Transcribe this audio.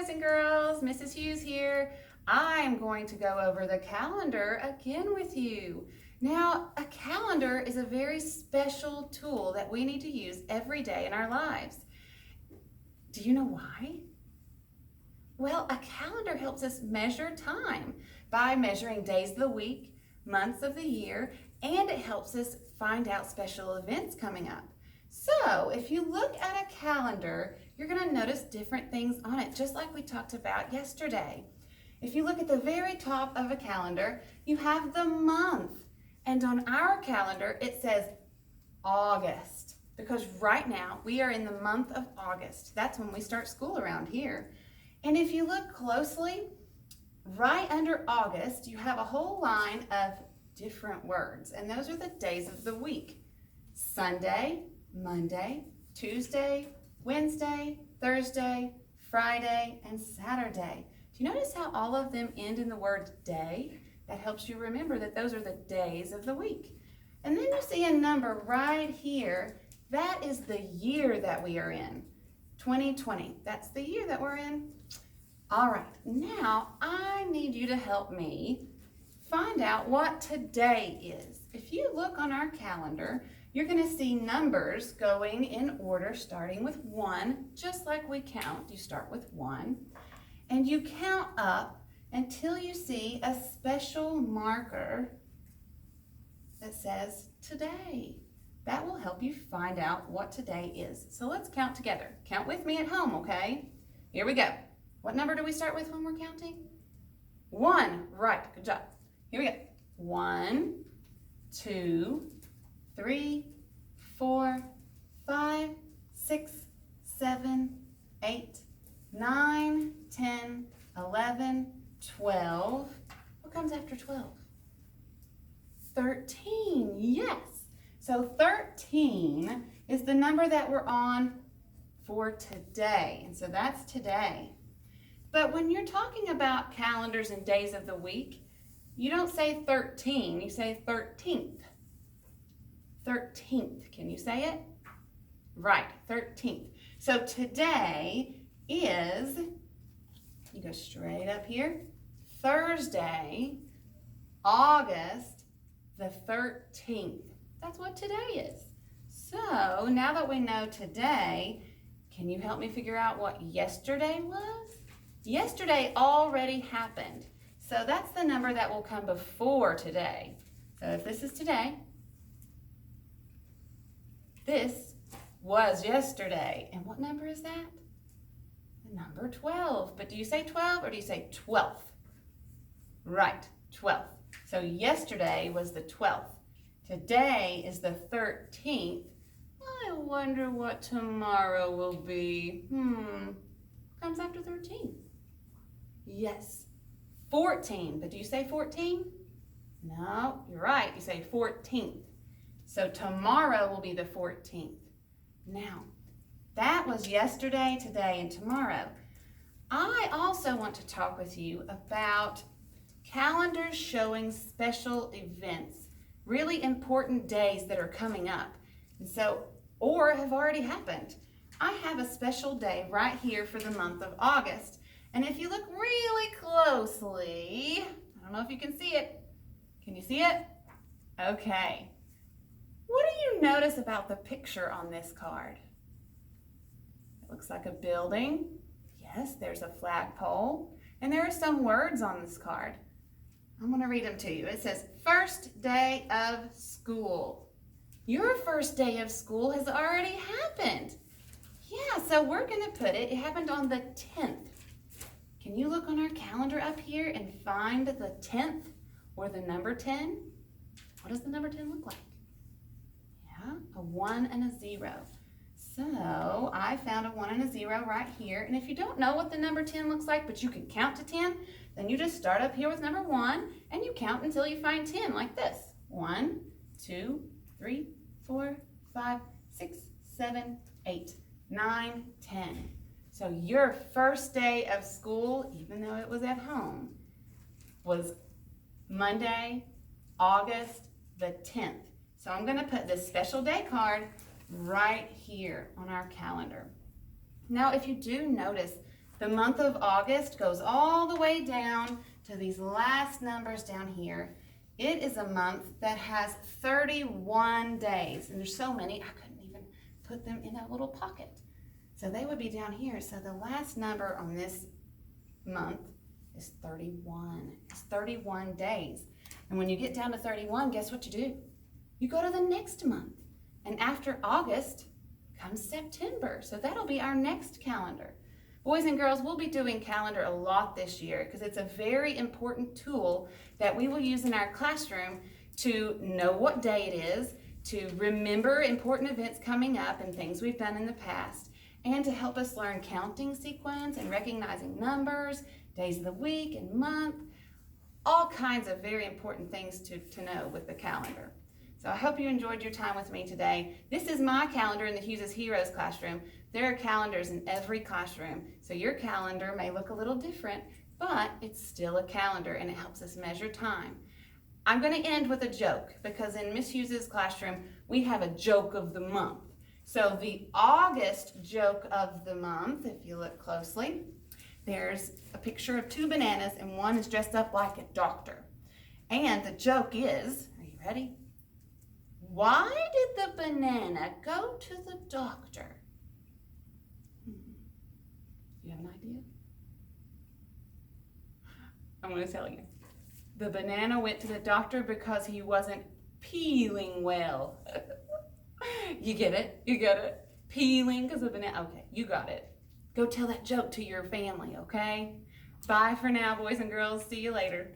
boys and girls, Mrs. Hughes here. I'm going to go over the calendar again with you. Now, a calendar is a very special tool that we need to use every day in our lives. Do you know why? Well, a calendar helps us measure time by measuring days of the week, months of the year, and it helps us find out special events coming up. So, if you look at a calendar, you're going to notice different things on it, just like we talked about yesterday. If you look at the very top of a calendar, you have the month. And on our calendar, it says August, because right now we are in the month of August. That's when we start school around here. And if you look closely, right under August, you have a whole line of different words, and those are the days of the week. Sunday, Monday, Tuesday, Wednesday, Thursday, Friday, and Saturday. Do you notice how all of them end in the word day? That helps you remember that those are the days of the week. And then you see a number right here. That is the year that we are in, 2020. That's the year that we're in. All right, now I need you to help me find out what today is. If you look on our calendar, you're going to see numbers going in order, starting with 1, just like we count. You start with 1, and you count up until you see a special marker that says today. That will help you find out what today is. So let's count together. Count with me at home, okay? Here we go. What number do we start with when we're counting? 1. Right, good job. Here we go. 1, 2, 3, 4, 5, 6, 7, 8, 9, 10, 11, 12. What comes after 12? 13, yes. So 13 is the number that we're on for today. And so that's today. But when you're talking about calendars and days of the week, you don't say 13, you say 13th. 13th, can you say it? Right, 13th. So today is, you go straight up here, Thursday, August the 13th. That's what today is. So now that we know today, can you help me figure out what yesterday was? Yesterday already happened. So that's the number that will come before today. So if this is today, this was yesterday. And what number is that? The number 12. But do you say 12 or do you say 12th? Right, 12th. So yesterday was the 12th. Today is the 13th. I wonder what tomorrow will be. What comes after 13? Yes, 14. But do you say 14? No, you're right. You say 14th. So tomorrow will be the 14th. Now, that was yesterday, today, and tomorrow. I also want to talk with you about calendars showing special events, really important days that are coming up, and so, or have already happened. I have a special day right here for the month of August. And if you look really closely, I don't know if you can see it. Can you see it? Okay. What do you notice about the picture on this card? It looks like a building. Yes, there's a flagpole. And there are some words on this card. I'm going to read them to you. It says, first day of school. Your first day of school has already happened. Yeah, so we're going to put it happened on the 10th. Can you look on our calendar up here and find the 10th or the number 10? What does the number 10 look like? Yeah, a 1 and a 0. So I found a 1 and a 0 right here. And if you don't know what the number 10 looks like, but you can count to 10, then you just start up here with number 1 and you count until you find 10 like this. 1, 2, 3, 4, 5, 6, 7, 8, 9, 10. So your first day of school, even though it was at home, was Monday, August the 10th. So I'm going to put this special day card right here on our calendar. Now, if you do notice The month of August goes all the way down to these last numbers down here. It is a month that has 31 days, and there's so many, I couldn't even put them in a little pocket. So they would be down here. So the last number on this month is 31. It's 31 days. And when you get down to 31, guess what you do? You go to the next month. And after August comes September. So that'll be our next calendar. Boys and girls, we'll be doing calendar a lot this year because it's a very important tool that we will use in our classroom to know what day it is, to remember important events coming up and things we've done in the past, and to help us learn counting sequence and recognizing numbers, days of the week and month, all kinds of very important things to know with the calendar. So I hope you enjoyed your time with me today. This is my calendar in the Hughes' Heroes classroom. There are calendars in every classroom, so your calendar may look a little different, but it's still a calendar and it helps us measure time. I'm going to end with a joke because in Miss Hughes' classroom, we have a joke of the month. So the August joke of the month, if you look closely, there's a picture of two bananas and one is dressed up like a doctor. And the joke is, are you ready? Why did the banana go to the doctor? You have an idea? I'm going to tell you. The banana went to the doctor because he wasn't peeling well. You get it? You get it? Peeling because of banana. Okay, you got it. Go tell that joke to your family, okay? Bye for now, boys and girls. See you later.